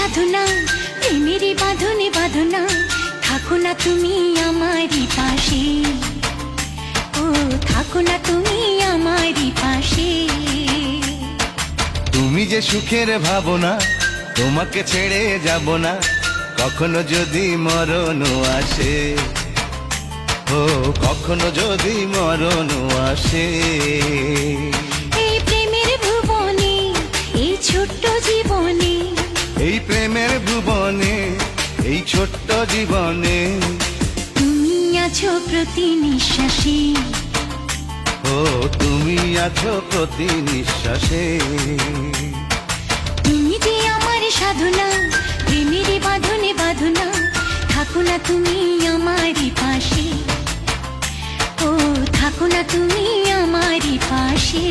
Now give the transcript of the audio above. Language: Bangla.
সাধনা, প্রেমেরই বাঁধনে বাঁধনা, থাকো না তুমি আমারই পাশে, ও থাকো না তুমি আমারই পাশে। তুমি যে সুখের ভাবনা, তোমাকে ছেড়ে যাব না, কখনো যদি মরণ আসে, ও কখনো যদি মরণ আসে। এই প্রেমের ভুবনে, এই ছোট্ট জীবনে, এই প্রেমের ভুবনে, এই ছোট্ট জীবনে, তুমি আছো প্রতি নিঃশ্বাসে, ও তুমি আছো প্রতি নিঃশ্বাসে। তুমি যে আমার সাধনা, প্রেমের বাঁধনে বাঁধনা, থাকো না তুমি আমারই পাশে, ও থাকো না তুমি আমারই পাশে।